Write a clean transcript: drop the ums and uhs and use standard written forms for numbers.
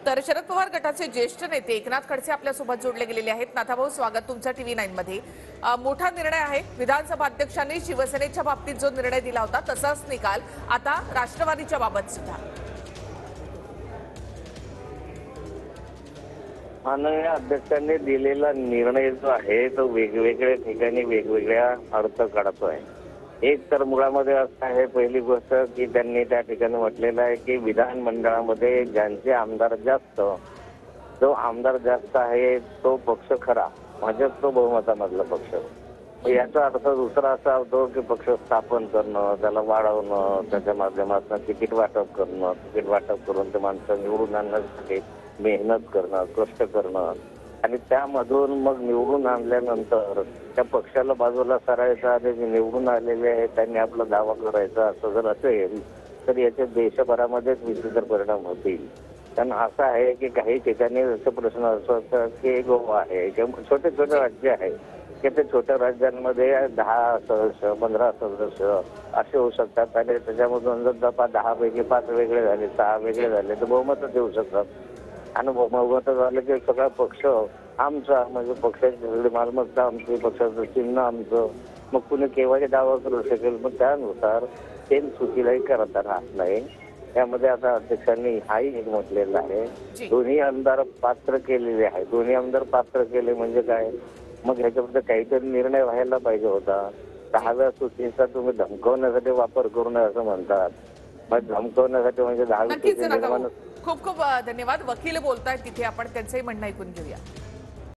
तर शरद पवार गटाचे ज्येष्ठ नेते एकनाथ खडसे आपल्यासोबत जोडले गेलेले आहेत। नाथाभाऊ, स्वागत तुमचं TV9 मध्ये। मोठा निर्णय आहे। विधानसभा अध्यक्षांनी शिवसेनेच्या बाबतीत जो निर्णय दिला होता तसाच निकाल आता राष्ट्रवादीच्या बाबत सुद्धा। माननीय अध्यक्षांनी दिलेला निर्णय जो आहे तो वेगवेगळ्या ठिकाणी वेगवेगळ्या अर्थ काढतोय। एक तर मुळामध्ये असं आहे, पहिली गोष्ट की त्यांनी त्या ठिकाणी म्हटलेलं आहे की विधानमंडळामध्ये ज्यांचे आमदार जास्त, जो आमदार जास्त आहे तो पक्ष खरा, भाजप तो बहुमतामधला पक्ष। याचा अर्थ दुसरा असा होतो की पक्ष स्थापन करणं, त्याला वाढवणं, त्याच्या माध्यमातून तिकीट वाटप करणं, तिकीट वाटप करून ते माणसं निवडून आणण्यासाठी मेहनत करणं, कष्ट करणं आणि त्यामधून मग निवडून आणल्यानंतर त्या पक्षाला बाजूला सारायचं आणि जे निवडून आलेले आहेत त्यांनी आपला दावा करायचा, असं जर असेल तर याचे देशभरामध्येच विचित्र परिणाम होतील। कारण असं आहे की काही ठिकाणी असे प्रश्न असतात की गोवा आहे किंवा छोटे छोटे राज्य आहे की ते छोट्या राज्यांमध्ये 10 सदस्य 15 सदस्य असे होऊ शकतात आणि त्याच्यामधून जर 10 पैकी 5 वेगळे झाले, 6 वेगळे झाले तर बहुमत देऊ शकतात। आणि बहुमत झालं की सगळा पक्ष आमचा, म्हणजे पक्षाची सगळी मालमत्ता आमची, पक्षाचं चिन्ह आमचं, मग कुणी केव्हाही दावा करू शकेल। मग त्यानुसार सेम सूचीलाही करता राहत नाही। त्यामध्ये आता अध्यक्षांनी हाही एक म्हटलेलं आहे, दोन्ही आमदार पात्र केलेले आहे। दोन्ही आमदार पात्र केले म्हणजे काय, मग ह्याच्यामध्ये काहीतरी निर्णय व्हायला पाहिजे होता। 10व्या सूचीचा तुम्ही धमकवण्यासाठी वापर करू नये असं म्हणतात। मग धमकवण्यासाठी म्हणजे 10वी सूची निर्माण। खूप खूप धन्यवाद। वकील बोलतायत तिथे, आपण त्यांचंही म्हणणं ऐकून घेऊया।